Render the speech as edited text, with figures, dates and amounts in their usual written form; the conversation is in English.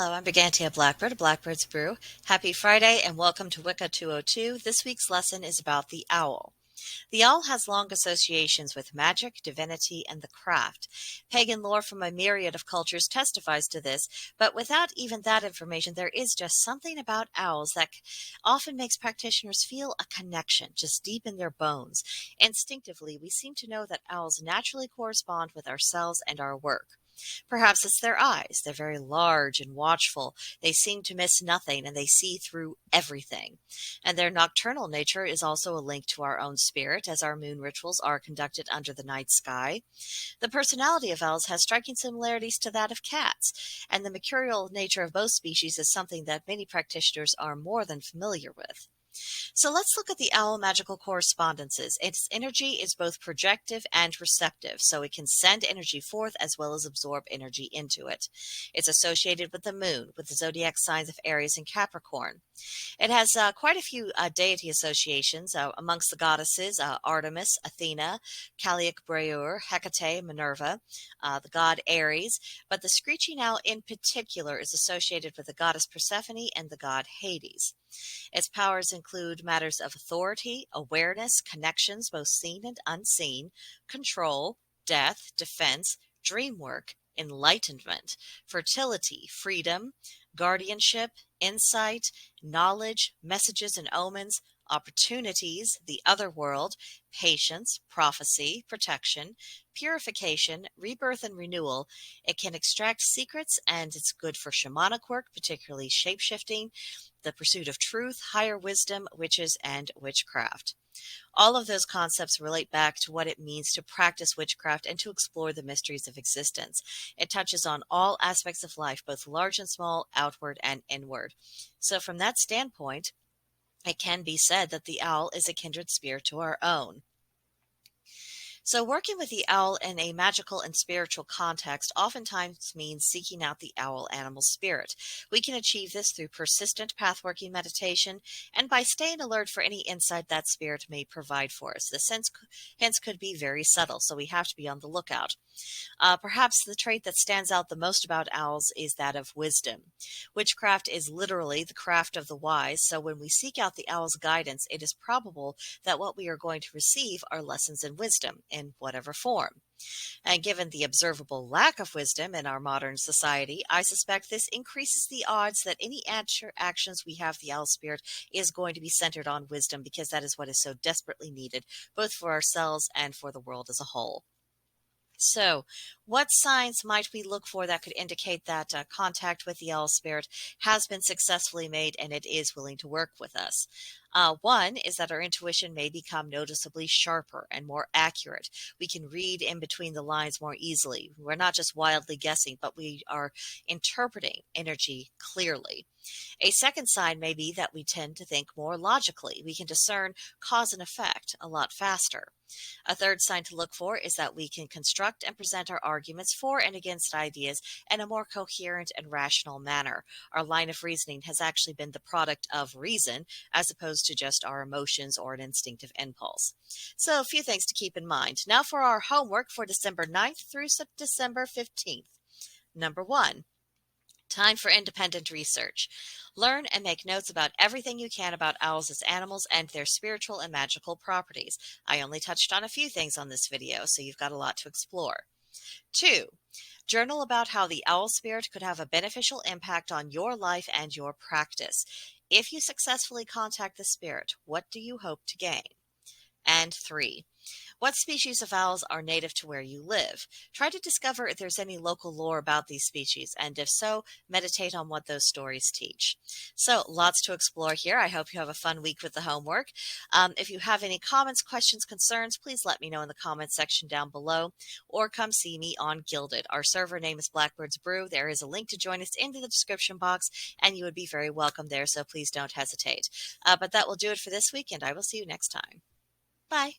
Hello, I'm Brigantia Blackbird, Blackbird's Brew. Happy Friday and welcome to Wicca 202. This week's lesson is about the owl. The owl has long associations with magic, divinity, and the craft. Pagan lore from a myriad of cultures testifies to this, but without even that information, there is just something about owls that often makes practitioners feel a connection just deep in their bones. Instinctively, we seem to know that owls naturally correspond with ourselves and our work. Perhaps it's their eyes. They're very large and watchful. They seem to miss nothing and they see through everything. And their nocturnal nature is also a link to our own spirit, as our moon rituals are conducted under the night sky. The personality of owls has striking similarities to that of cats, and the mercurial nature of both species is something that many practitioners are more than familiar with. So let's look at the owl magical correspondences. Its energy is both projective and receptive, so it can send energy forth as well as absorb energy into it. It's associated with the moon, with the zodiac signs of Aries and Capricorn. It has quite a few deity associations amongst the goddesses: Artemis, Athena, Brew, Hecate, Minerva, the god Ares, but the screeching owl in particular is associated with the goddess Persephone and the god Hades. Its powers include matters of authority, awareness, connections, both seen and unseen, control, death, defense, dream work, enlightenment, fertility, freedom, guardianship, insight, knowledge, messages and omens, opportunities, the other world, patience, prophecy, protection, purification, rebirth and renewal. It can extract secrets, and it's good for shamanic work, particularly shapeshifting, the pursuit of truth, higher wisdom, witches, and witchcraft. All of those concepts relate back to what it means to practice witchcraft and to explore the mysteries of existence. It touches on all aspects of life, both large and small, outward and inward. So from that standpoint, it can be said that the owl is a kindred spirit to our own. So working with the owl in a magical and spiritual context oftentimes means seeking out the owl animal spirit. We can achieve this through persistent pathworking meditation and by staying alert for any insight that spirit may provide for us. The sense hence could be very subtle, so we have to be on the lookout. Perhaps the trait that stands out the most about owls is that of wisdom. Witchcraft is literally the craft of the wise, so when we seek out the owl's guidance, it is probable that what we are going to receive are lessons in wisdom in whatever form. And given the observable lack of wisdom in our modern society, I suspect this increases the odds that any actions we have the owl spirit is going to be centered on wisdom, because that is what is so desperately needed, both for ourselves and for the world as a whole. So, what signs might we look for that could indicate that contact with the owl spirit has been successfully made and it is willing to work with us? One is that our intuition may become noticeably sharper and more accurate. We can read in between the lines more easily. We're not just wildly guessing, but we are interpreting energy clearly. A second sign may be that we tend to think more logically. We can discern cause and effect a lot faster. A third sign to look for is that we can construct and present our arguments for and against ideas in a more coherent and rational manner. Our line of reasoning has actually been the product of reason as opposed to just our emotions or an instinctive impulse. So a few things to keep in mind. Now for our homework for December 9th through December 15th. Number 1. Time for independent research. Learn and make notes about everything you can about owls as animals and their spiritual and magical properties. I only touched on a few things on this video, so you've got a lot to explore. 2. Journal about how the owl spirit could have a beneficial impact on your life and your practice. If you successfully contact the spirit, what do you hope to gain? And 3. What species of owls are native to where you live? Try to discover if there's any local lore about these species, and if so, meditate on what those stories teach. So, lots to explore here. I hope you have a fun week with the homework. If you have any comments, questions, concerns, please let me know in the comments section down below, or come see me on Gilded. Our server name is Blackbird's Brew. There is a link to join us in the description box, and you would be very welcome there, so please don't hesitate. But that will do it for this week, and I will see you next time. Bye.